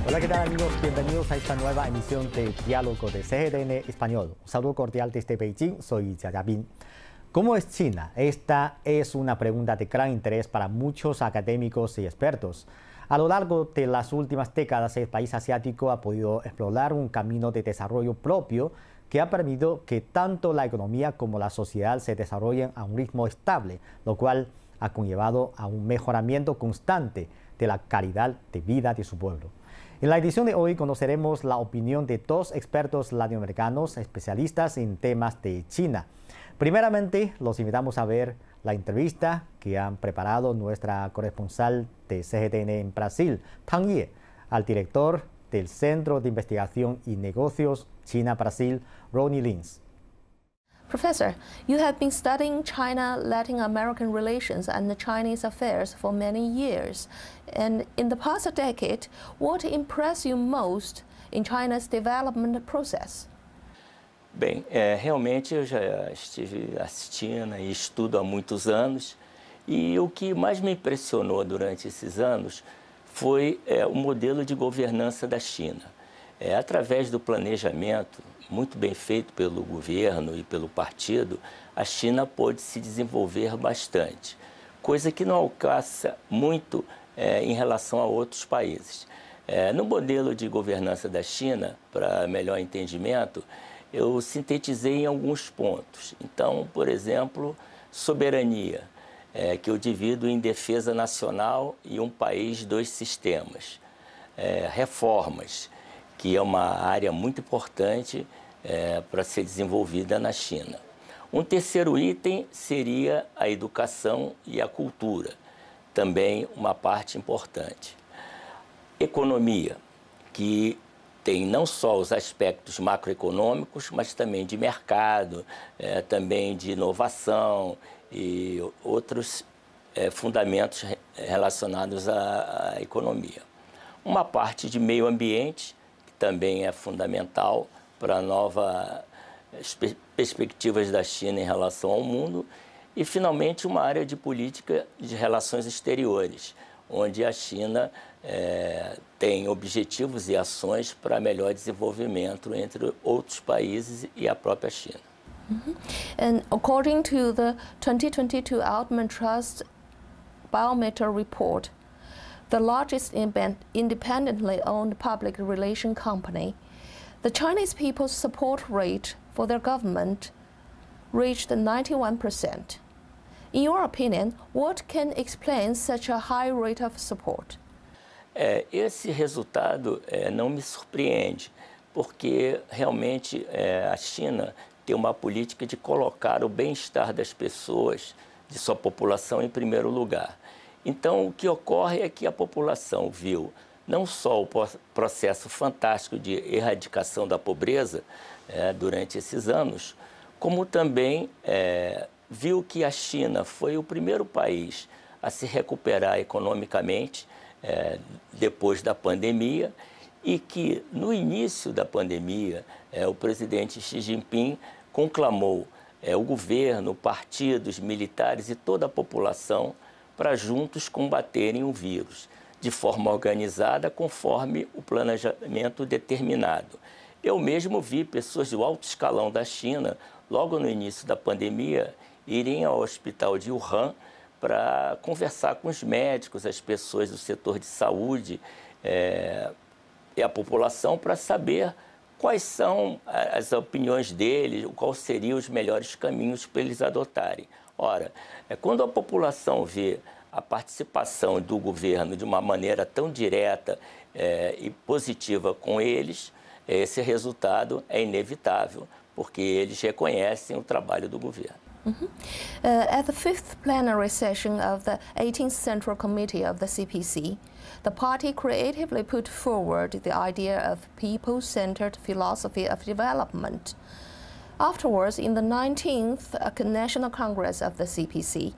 Hola, ¿qué tal amigos? Bienvenidos a esta nueva emisión de Diálogo de CGTN Español. Un saludo cordial desde Beijing, soy Jia Bin. ¿Cómo es China? Esta es una pregunta de gran interés para muchos académicos y expertos. A lo largo de las últimas décadas, el país asiático ha podido explorar un camino de desarrollo propio que ha permitido que tanto la economía como la sociedad se desarrollen a un ritmo estable, lo cual ha conllevado a un mejoramiento constante de la calidad de vida de su pueblo. En la edición de hoy conoceremos la opinión de dos expertos latinoamericanos especialistas en temas de China. Primeramente, los invitamos a ver la entrevista que han preparado nuestra corresponsal de CGTN en Brasil, Tang Ye, al director del Centro de Investigación y Negocios China-Brasil, Ronnie Lins. Professor, you have been studying China-Latin American relations and Chinese affairs for many years. And in the past decade, what impressed you most in China's development process? Bem, realmente eu já estive assistindo e estudo há muitos anos. E o que mais me impressionou durante esses anos foi o modelo de governança da China. Através do planejamento muito bem feito pelo governo e pelo partido, a China pôde se desenvolver bastante, coisa que não alcança muito em relação a outros países. No modelo de governança da China, para melhor entendimento, eu sintetizei em alguns pontos. Então, por exemplo, soberania, que eu divido em defesa nacional e um país, dois sistemas. Reformas, que é uma área muito importante para ser desenvolvida na China. Um terceiro item seria a educação e a cultura, também uma parte importante. Economia, que tem não só os aspectos macroeconômicos, mas também de mercado, também de inovação e outros fundamentos relacionados à economia. Uma parte de meio ambiente, que também é fundamental para novas perspectivas da China em relação ao mundo, e, finalmente, uma área de política de relações exteriores, onde a China tem objetivos e ações para melhor desenvolvimento entre outros países e a própria China. And according to the 2022 Altman Trust Biometer Report, the largest independently owned public relation company, the Chinese people's support rate for their government reached 91%. In your opinion, what can explain such a high rate of support? Esse resultado não me surpreende, porque realmente a China tem uma política de colocar o bem-estar das pessoas, de sua população, em primeiro lugar. Então, o que ocorre é que a população viu não só o processo fantástico de erradicação da pobreza durante esses anos, como também viu que a China foi o primeiro país a se recuperar economicamente depois da pandemia e que, no início da pandemia, o presidente Xi Jinping conclamou o governo, partidos, militares e toda a população para juntos combaterem o vírus, de forma organizada, conforme o planejamento determinado. Eu mesmo vi pessoas do alto escalão da China, logo no início da pandemia, irem ao hospital de Wuhan para conversar com os médicos, as pessoas do setor de saúde e a população para saber quais são as opiniões deles, quais seriam os melhores caminhos para eles adotarem. Ora, quando a população vê a participação do governo de uma maneira tão direta e positiva com eles, esse resultado é inevitável, porque eles reconhecem o trabalho do governo. At the fifth plenary session of the 18th Central Committee of the CPC, the party creatively put forward the idea of people-centered philosophy of development. Afterwards, in the 19th National Congress of the CPC,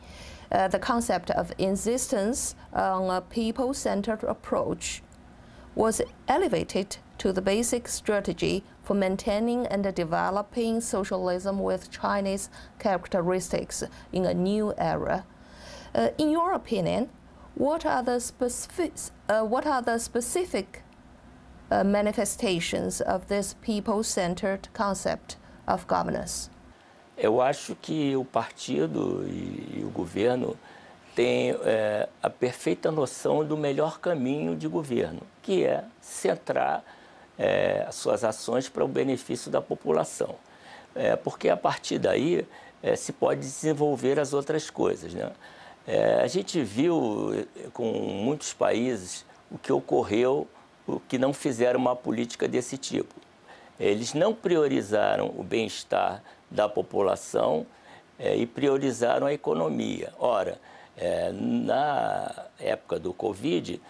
the concept of insistence on a people-centered approach was elevated to the basic strategy for maintaining and developing socialism with Chinese characteristics in a new era. In your opinion, what are the specific manifestations of this people-centered concept of governance? Eu acho que o partido e o governo têm a perfeita noção do melhor caminho de governo, que é centrar as suas ações para o benefício da população. Porque a partir daí se pode desenvolver as outras coisas, né? A gente viu com muitos países o que ocorreu, o que não fizeram uma política desse tipo. Eles não priorizaram o bem-estar da população e priorizaram a economia. Ora, na época do Covid,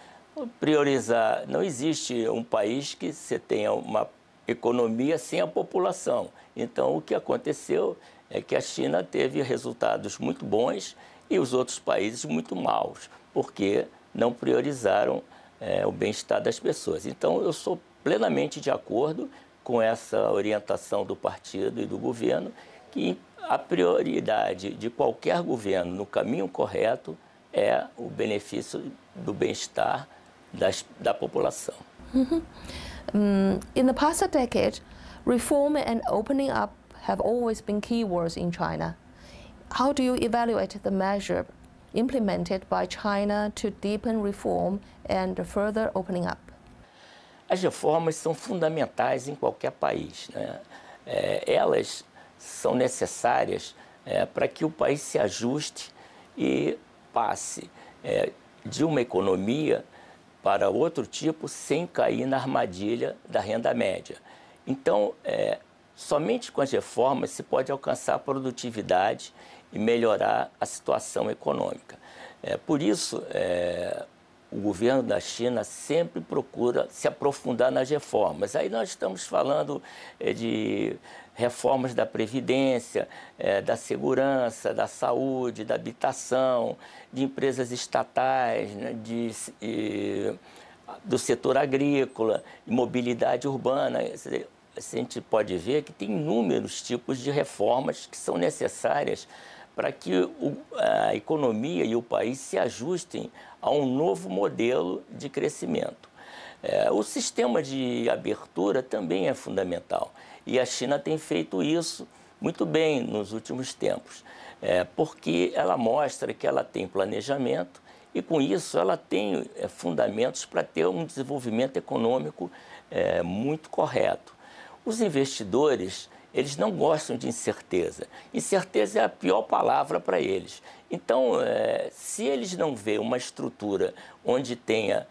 não existe um país que você tenha uma economia sem a população. Então, o que aconteceu é que a China teve resultados muito bons e os outros países muito maus, porque não priorizaram o bem-estar das pessoas. Então, eu sou plenamente de acordo com essa orientação do partido e do governo, que a prioridade de qualquer governo no caminho correto é o benefício do bem-estar da população. In the past decade, reform and opening up have always been keywords in China. How do you evaluate the measure implemented by China to deepen reform and further opening up? As reformas são fundamentais em qualquer país, né? Elas são necessárias para que o país se ajuste e passe de uma economia para outro tipo sem cair na armadilha da renda média. Então, somente com as reformas se pode alcançar a produtividade e melhorar a situação econômica. Por isso, o governo da China sempre procura se aprofundar nas reformas. Aí nós estamos falando de reformas da Previdência, da segurança, da saúde, da habitação, de empresas estatais, né, do setor agrícola, mobilidade urbana. A gente pode ver que tem inúmeros tipos de reformas que são necessárias para que a economia e o país se ajustem a um novo modelo de crescimento. O sistema de abertura também é fundamental e a China tem feito isso muito bem nos últimos tempos, porque ela mostra que ela tem planejamento e, com isso, ela tem fundamentos para ter um desenvolvimento econômico muito correto. Os investidores, eles não gostam de incerteza. Incerteza é a pior palavra para eles. Então, se eles não veem uma estrutura onde tenha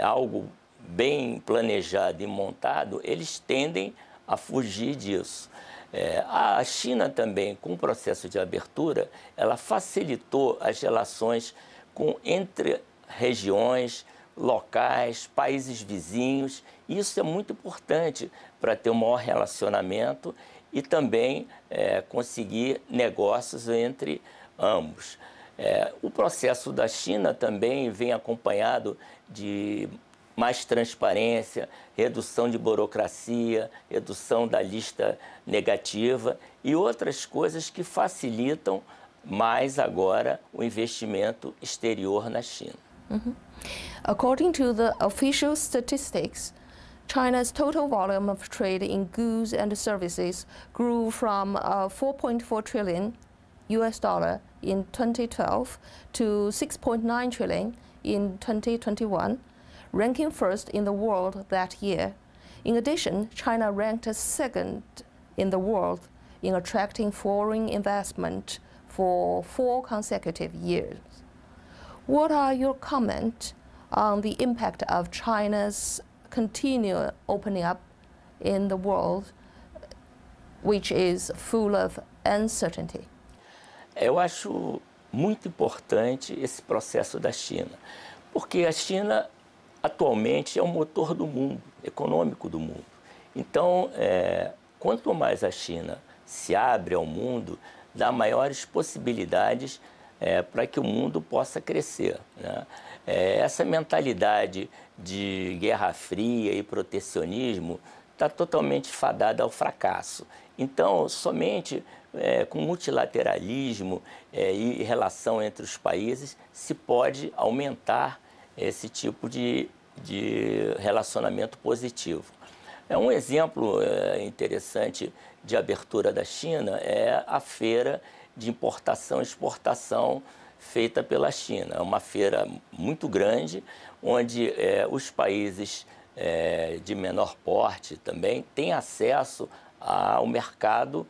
algo bem planejado e montado, eles tendem a fugir disso. A China também, com o processo de abertura, ela facilitou as relações entre regiões, locais, países vizinhos. Isso é muito importante para ter um maior relacionamento e também conseguir negócios entre ambos. O processo da China também vem acompanhado de mais transparência, redução de burocracia, redução da lista negativa e outras coisas que facilitam mais agora o investimento exterior na China. According to the official statistics, China's total volume of trade in goods and services grew from 4.4 trillion US dollar in 2012 to 6.9 trillion in 2021, ranking first in the world that year. In addition, China ranked second in the world in attracting foreign investment for 4 consecutive years. What are your comments on the impact of China's continued opening up in the world, which is full of uncertainty? Eu acho muito importante esse processo da China, porque a China atualmente é o motor do mundo, econômico do mundo. Então, quanto mais a China se abre ao mundo, dá maiores possibilidades para que o mundo possa crescer, né? Essa mentalidade de guerra fria e protecionismo está totalmente fadada ao fracasso. Então, somente com multilateralismo e relação entre os países se pode aumentar esse tipo de de relacionamento positivo. Um exemplo interessante de abertura da China é a feira de importação e exportação feita pela China. É uma feira muito grande, onde os países de menor porte também têm acesso ao mercado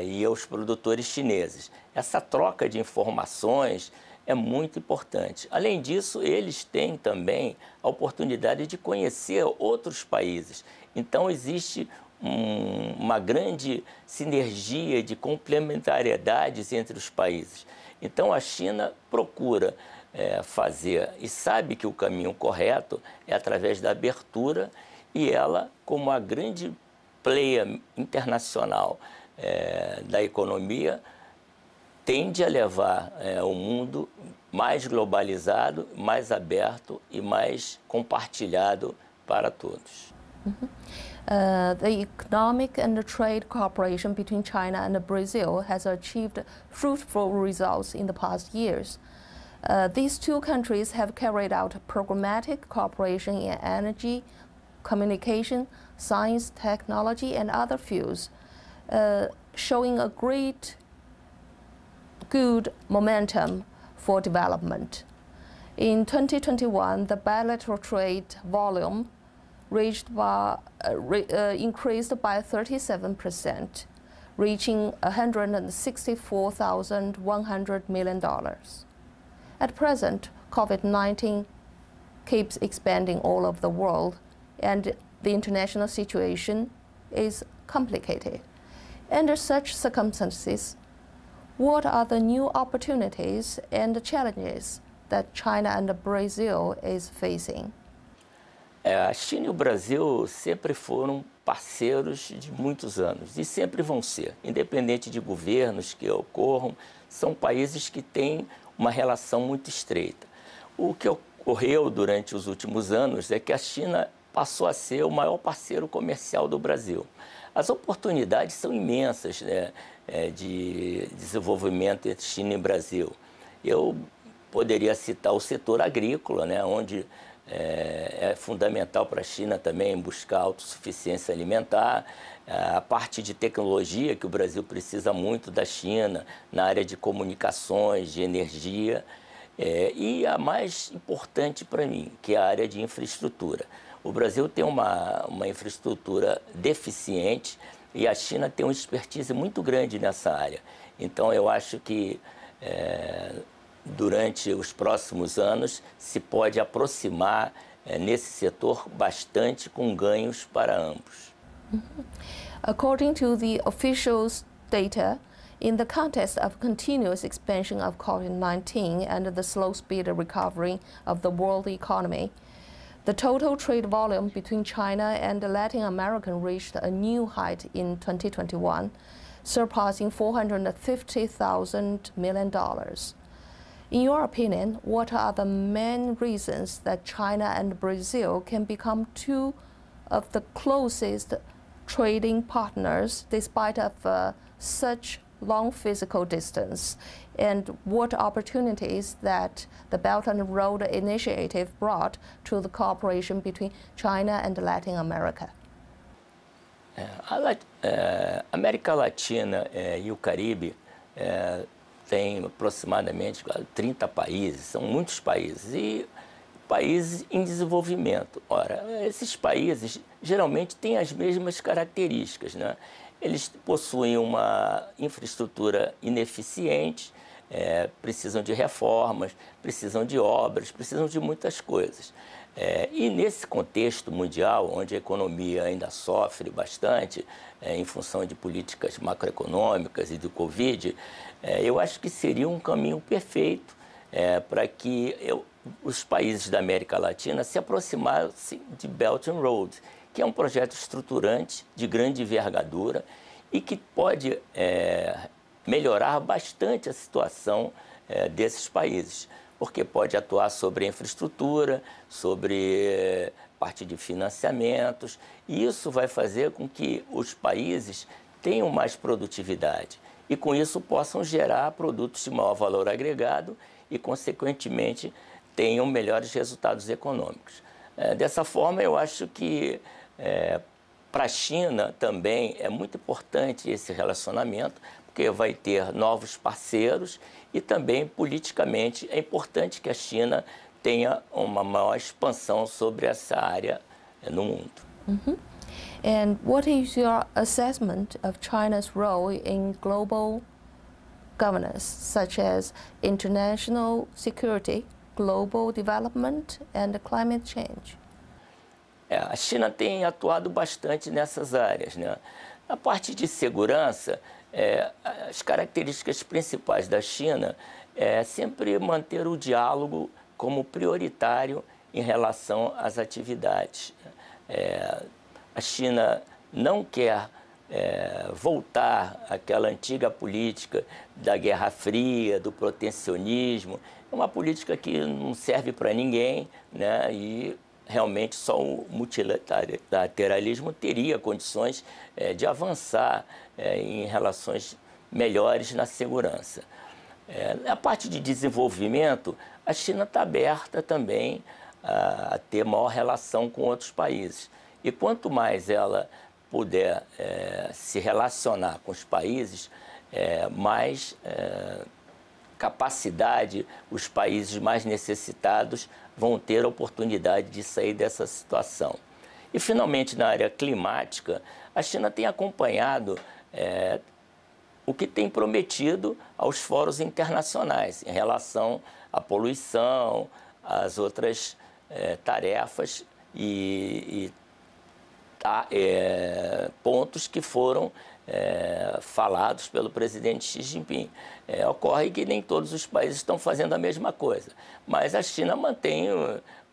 e aos produtores chineses. Essa troca de informações é muito importante. Além disso, eles têm também a oportunidade de conhecer outros países. Então, existe uma grande sinergia de complementariedades entre os países. Então, a China procura fazer e sabe que o caminho correto é através da abertura, e ela, como a grande player internacional da economia, tende a levar o mundo mais globalizado, mais aberto e mais compartilhado para todos. The economic and trade cooperation between China and Brazil has achieved fruitful results in the past years. These two countries have carried out programmatic cooperation in energy, communication, science, technology, and other fields, showing a good momentum for development. In 2021, the bilateral trade volume increased by 37%, reaching $164,100 million. At present, COVID-19 keeps expanding all over the world, and the international situation is complicated. Under such circumstances, what are the new opportunities and challenges that China and Brazil is facing? A China e o Brasil sempre foram parceiros de muitos anos e sempre vão ser, independente de governos que ocorram, são países que têm uma relação muito estreita. O que ocorreu durante os últimos anos é que a China passou a ser o maior parceiro comercial do Brasil. As oportunidades são imensas, né, de desenvolvimento entre China e Brasil. Eu poderia citar o setor agrícola, né, onde é fundamental para a China também buscar autossuficiência alimentar, a parte de tecnologia, que o Brasil precisa muito da China, na área de comunicações, de energia, e a mais importante para mim, que é a área de infraestrutura. O Brasil tem uma infraestrutura deficiente e a China tem uma expertise muito grande nessa área. Então, eu acho que durante os próximos anos se pode aproximar nesse setor bastante, com ganhos para ambos. According to the official data, in the context of continuous expansion of COVID-19 and the slow speed recovery of the world economy, the total trade volume between China and Latin America reached a new height in 2021, surpassing $450,000 million. In your opinion, what are the main reasons that China and Brazil can become two of the closest trading partners despite of such long physical distance? And what opportunities that the Belt and Road Initiative brought to the cooperation between China and Latin America? A América Latina e o Caribe tem aproximadamente 30 países, são muitos países, e países em desenvolvimento. Ora, esses países geralmente têm as mesmas características, né? Eles possuem uma infraestrutura ineficiente, precisam de reformas, precisam de obras, precisam de muitas coisas. E nesse contexto mundial, onde a economia ainda sofre bastante, em função de políticas macroeconômicas e do Covid, eu acho que seria um caminho perfeito para que os países da América Latina se aproximassem de Belt and Road, que é um projeto estruturante de grande envergadura e que pode melhorar bastante a situação desses países, porque pode atuar sobre a infraestrutura, sobre parte de financiamentos, e isso vai fazer com que os países tenham mais produtividade e, com isso, possam gerar produtos de maior valor agregado e, consequentemente, tenham melhores resultados econômicos. Dessa forma, eu acho que para a China também é muito importante esse relacionamento, porque vai ter novos parceiros e também politicamente é importante que a China tenha uma maior expansão sobre essa área no mundo. And what is your assessment of China's role in global governance, such as international security, global development, and climate change? A China tem atuado bastante nessas áreas, né? Na parte de segurança, as características principais da China é sempre manter o diálogo como prioritário em relação às atividades. A China não quer voltar àquela antiga política da Guerra Fria, do protecionismo. É uma política que não serve para ninguém, né? E realmente só o multilateralismo teria condições de avançar em relações melhores na segurança. Na parte de desenvolvimento, a China está aberta também a ter maior relação com outros países. E quanto mais ela puder se relacionar com os países, mais capacidade os países mais necessitados vão ter a oportunidade de sair dessa situação. E, finalmente, na área climática, a China tem acompanhado o que tem prometido aos fóruns internacionais em relação à poluição, às outras tarefas e pontos que foram falados pelo presidente Xi Jinping. Ocorre que nem todos os países estão fazendo a mesma coisa, mas a China mantém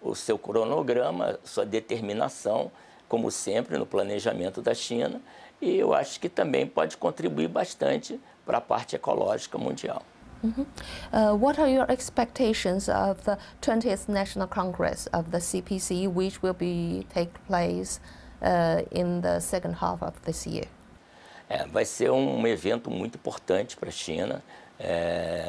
o seu cronograma, sua determinação, como sempre, no planejamento da China, e eu acho que também pode contribuir bastante para a parte ecológica mundial. What are your expectations of the 20th National Congress of the CPC, which will take place in the second half of this year? Vai ser um evento muito importante para a China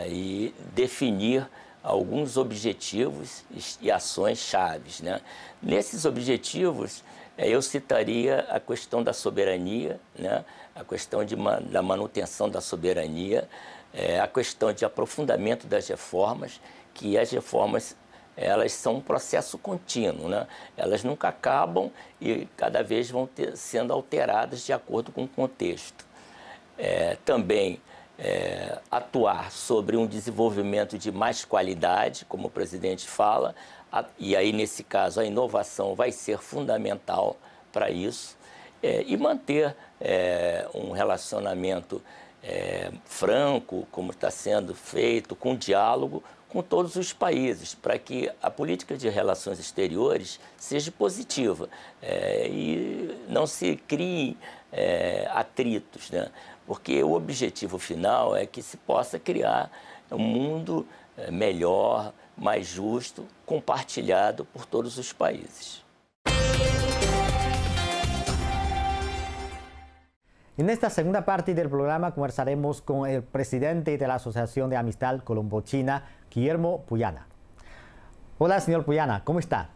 e definir alguns objetivos e ações chaves, né? Nesses objetivos, eu citaria a questão da soberania, né? A questão da manutenção da soberania, a questão de aprofundamento das reformas, que as reformas elas são um processo contínuo, né? Elas nunca acabam e cada vez vão sendo alteradas de acordo com o contexto. Também atuar sobre um desenvolvimento de mais qualidade, como o presidente fala, e aí, nesse caso, a inovação vai ser fundamental para isso, e manter um relacionamento franco, como está sendo feito, com diálogo com todos os países, para que a política de relações exteriores seja positiva e não se criem atritos, né? Porque o objetivo final é que se possa criar um mundo melhor, mais justo, compartilhado por todos os países. En esta segunda parte del programa conversaremos con el presidente de la Asociación de Amistad Colombo-China, Guillermo Puyana. Hola, señor Puyana, ¿cómo está?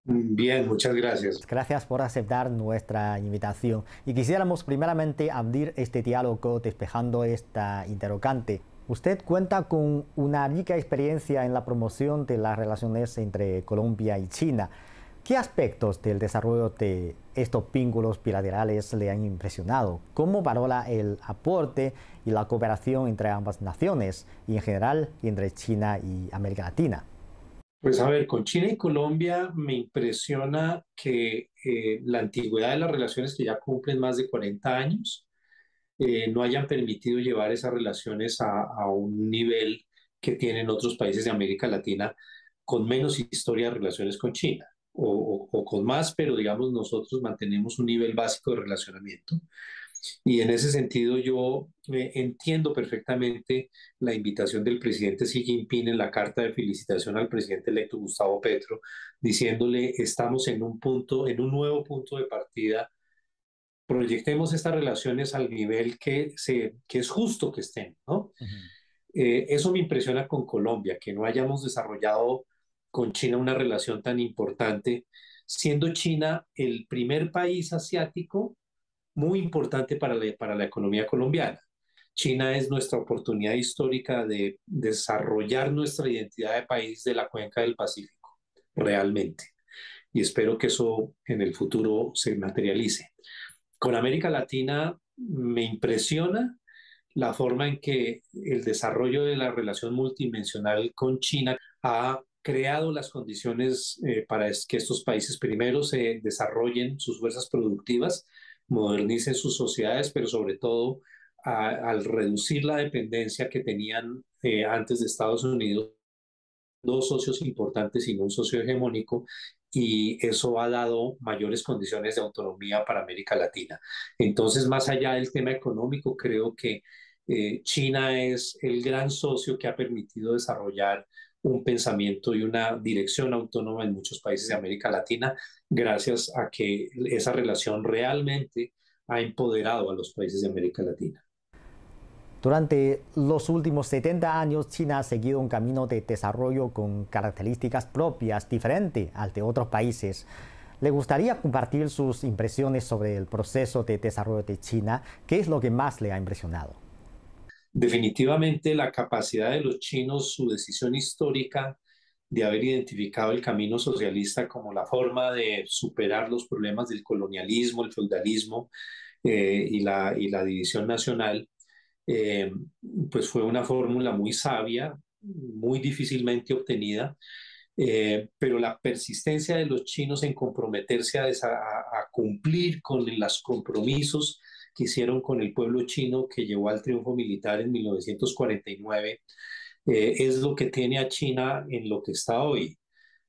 Bien, muchas gracias. Gracias por aceptar nuestra invitación. Y quisiéramos primeramente abrir este diálogo despejando esta interrogante. Usted cuenta con una rica experiencia en la promoción de las relaciones entre Colombia y China. ¿Qué aspectos del desarrollo de estos vínculos bilaterales le han impresionado? ¿Cómo valora el aporte y la cooperación entre ambas naciones y en general entre China y América Latina? Pues a ver, con China y Colombia me impresiona que la antigüedad de las relaciones, que ya cumplen más de 40 años, no hayan permitido llevar esas relaciones a un nivel que tienen otros países de América Latina con menos historia de relaciones con China. O con más, pero digamos nosotros mantenemos un nivel básico de relacionamiento. Y en ese sentido yo entiendo perfectamente la invitación del presidente Xi Jinping en la carta de felicitación al presidente electo Gustavo Petro, diciéndole estamos en un nuevo punto de partida, proyectemos estas relaciones al nivel que es justo que estén, ¿no? Eso me impresiona con Colombia, que no hayamos desarrollado con China una relación tan importante, siendo China el primer país asiático muy importante para la economía colombiana. China es nuestra oportunidad histórica de desarrollar nuestra identidad de país de la cuenca del Pacífico, realmente. Y espero que eso en el futuro se materialice. Con América Latina me impresiona la forma en que el desarrollo de la relación multidimensional con China ha creado las condiciones para que estos países primero se desarrollen sus fuerzas productivas, modernicen sus sociedades, pero sobre todo al reducir la dependencia que tenían antes de Estados Unidos, dos socios importantes y no un socio hegemónico, y eso ha dado mayores condiciones de autonomía para América Latina. Entonces, más allá del tema económico, creo que China es el gran socio que ha permitido desarrollar un pensamiento y una dirección autónoma en muchos países de América Latina, gracias a que esa relación realmente ha empoderado a los países de América Latina. Durante los últimos 70 años, China ha seguido un camino de desarrollo con características propias, diferente al de otros países. ¿Le gustaría compartir sus impresiones sobre el proceso de desarrollo de China? ¿Qué es lo que más le ha impresionado? Definitivamente la capacidad de los chinos, su decisión histórica de haber identificado el camino socialista como la forma de superar los problemas del colonialismo, el feudalismo y la división nacional, eh, pues fue una fórmula muy sabia, muy difícilmente obtenida, pero la persistencia de los chinos en comprometerse a cumplir con los compromisos que hicieron con el pueblo chino que llevó al triunfo militar en 1949, es lo que tiene a China en lo que está hoy.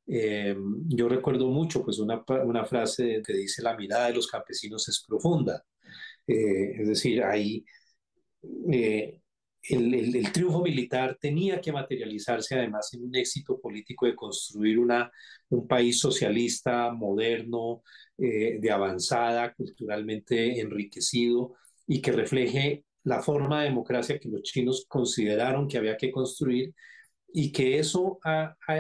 Eh, yo recuerdo mucho pues una frase que dice la mirada de los campesinos es profunda. Es decir, ahí eh, el triunfo militar tenía que materializarse además en un éxito político de construir un país socialista, moderno, de avanzada, culturalmente enriquecido y que refleje la forma de democracia que los chinos consideraron que había que construir y que eso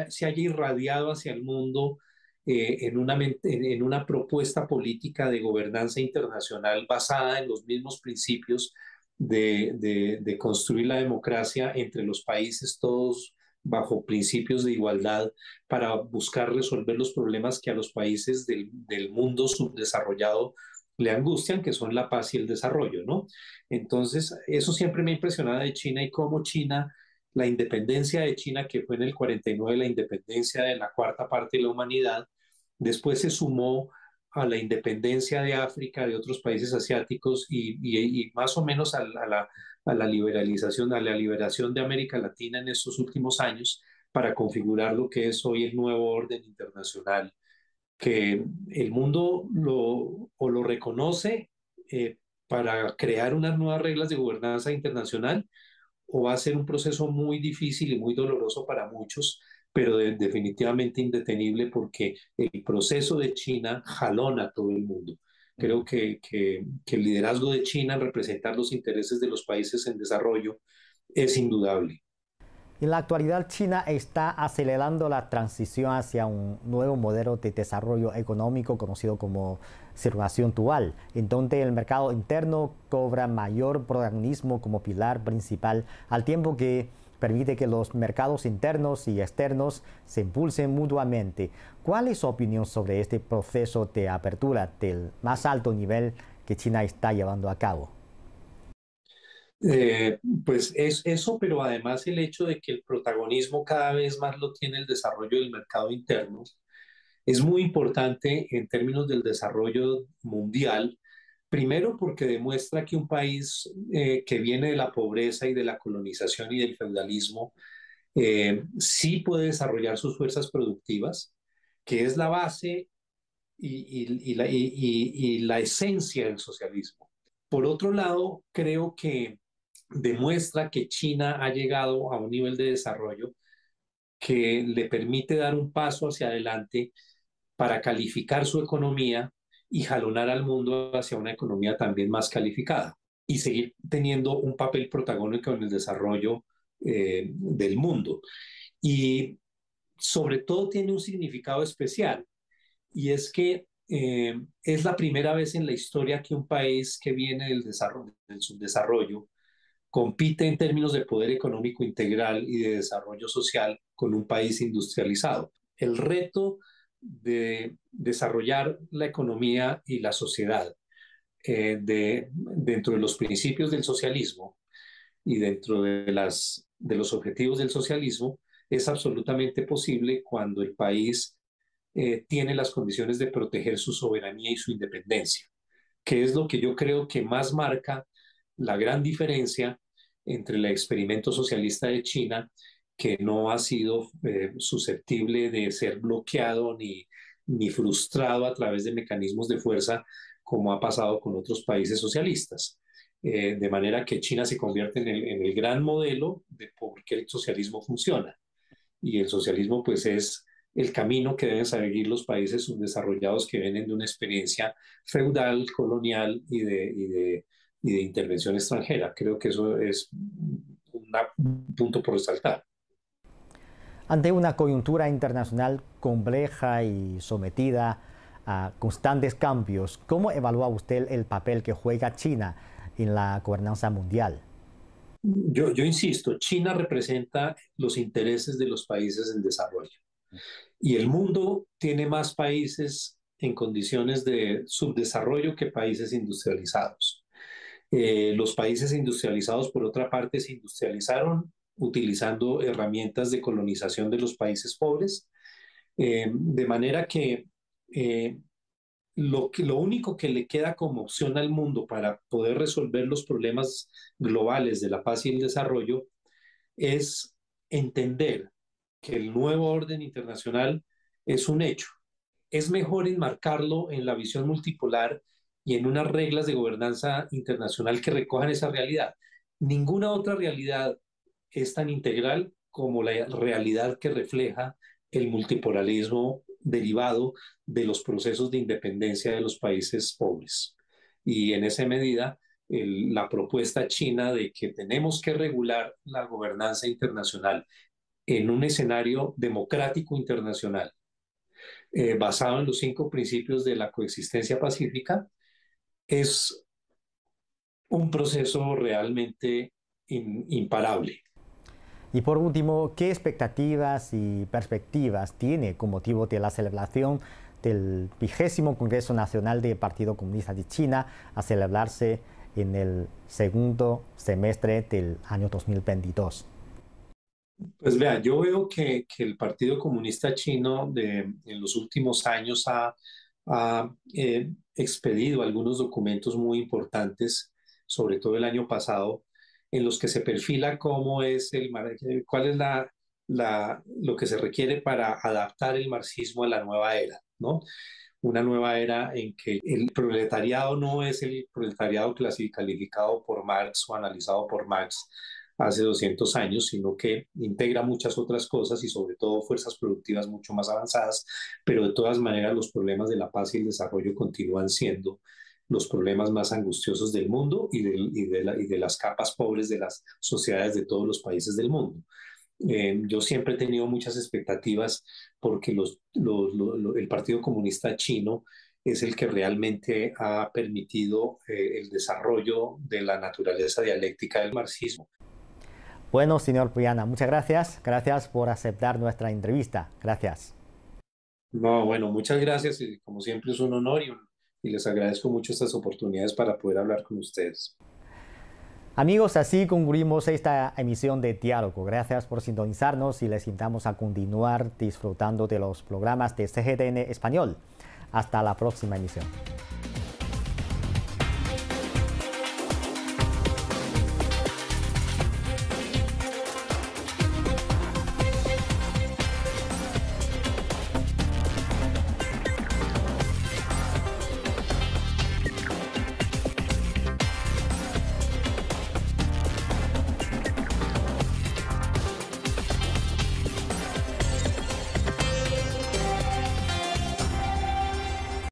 se haya irradiado hacia el mundo en una propuesta política de gobernanza internacional basada en los mismos principios de construir la democracia entre los países, todos bajo principios de igualdad, para buscar resolver los problemas que a los países del mundo subdesarrollado le angustian, que son la paz y el desarrollo, ¿no? Entonces, eso siempre me ha impresionado de China y cómo China, la independencia de China, que fue en el 49, la independencia de la cuarta parte de la humanidad, después se sumó a la independencia de África, de otros países asiáticos y más o menos a la liberalización, a la liberación de América Latina en estos últimos años para configurar lo que es hoy el nuevo orden internacional, que el mundo lo reconoce para crear unas nuevas reglas de gobernanza internacional o va a ser un proceso muy difícil y muy doloroso para muchos, pero definitivamente indetenible porque el proceso de China jalona a todo el mundo. Creo que el liderazgo de China en representar los intereses de los países en desarrollo es indudable. En la actualidad, China está acelerando la transición hacia un nuevo modelo de desarrollo económico conocido como circulación dual, en donde el mercado interno cobra mayor protagonismo como pilar principal, al tiempo que permite que los mercados internos y externos se impulsen mutuamente. ¿Cuál es su opinión sobre este proceso de apertura del más alto nivel que China está llevando a cabo? Pues es eso, pero además el hecho de que el protagonismo cada vez más lo tiene el desarrollo del mercado interno es muy importante en términos del desarrollo mundial. Primero porque demuestra que un país que viene de la pobreza y de la colonización y del feudalismo sí puede desarrollar sus fuerzas productivas, que es la base y la esencia del socialismo. Por otro lado, creo que demuestra que China ha llegado a un nivel de desarrollo que le permite dar un paso hacia adelante para calificar su economía y jalonar al mundo hacia una economía también más calificada y seguir teniendo un papel protagónico en el desarrollo del mundo. Y sobre todo tiene un significado especial, y es que es la primera vez en la historia que un país que viene del subdesarrollo compite en términos de poder económico integral y de desarrollo social con un país industrializado. El reto de desarrollar la economía y la sociedad dentro de los principios del socialismo y dentro de los objetivos del socialismo es absolutamente posible cuando el país tiene las condiciones de proteger su soberanía y su independencia, que es lo que yo creo que más marca la gran diferencia entre el experimento socialista de China, que no ha sido susceptible de ser bloqueado ni frustrado a través de mecanismos de fuerza como ha pasado con otros países socialistas. De manera que China se convierte en el gran modelo de por qué el socialismo funciona. Y el socialismo pues es el camino que deben seguir los países subdesarrollados que vienen de una experiencia feudal, colonial y de intervención extranjera. Creo que eso es un punto por resaltar. Ante una coyuntura internacional compleja y sometida a constantes cambios, ¿cómo evalúa usted el papel que juega China en la gobernanza mundial? Yo insisto, China representa los intereses de los países en desarrollo. Y el mundo tiene más países en condiciones de subdesarrollo que países industrializados. Los países industrializados, por otra parte, se industrializaron utilizando herramientas de colonización de los países pobres, de manera que lo único que le queda como opción al mundo para poder resolver los problemas globales de la paz y el desarrollo es entender que el nuevo orden internacional es un hecho. Es mejor enmarcarlo en la visión multipolar y en unas reglas de gobernanza internacional que recojan esa realidad. Ninguna otra realidad es tan integral como la realidad que refleja el multipolarismo derivado de los procesos de independencia de los países pobres. Y en esa medida, la propuesta china de que tenemos que regular la gobernanza internacional en un escenario democrático internacional, basado en los 5 principios de la coexistencia pacífica, es un proceso realmente imparable. Y por último, ¿qué expectativas y perspectivas tiene con motivo de la celebración del 20º Congreso Nacional del Partido Comunista de China a celebrarse en el segundo semestre del año 2022? Pues vea, yo veo que el Partido Comunista Chino en los últimos años ha expedido algunos documentos muy importantes, sobre todo el año pasado, en los que se perfila cuál es lo que se requiere para adaptar el marxismo a la nueva era, ¿no? Una nueva era en que el proletariado no es el proletariado calificado por Marx o analizado por Marx hace 200 años, sino que integra muchas otras cosas y sobre todo fuerzas productivas mucho más avanzadas, pero de todas maneras los problemas de la paz y el desarrollo continúan siendo los problemas más angustiosos del mundo y de las capas pobres de las sociedades de todos los países del mundo. Yo siempre he tenido muchas expectativas porque el Partido Comunista Chino es el que realmente ha permitido el desarrollo de la naturaleza dialéctica del marxismo. Bueno, señor Puyana, muchas gracias. Gracias por aceptar nuestra entrevista. Gracias. No, bueno, muchas gracias. Y como siempre es un honor y les agradezco mucho estas oportunidades para poder hablar con ustedes. Amigos, así concluimos esta emisión de Diálogo. Gracias por sintonizarnos y les invitamos a continuar disfrutando de los programas de CGTN Español. Hasta la próxima emisión.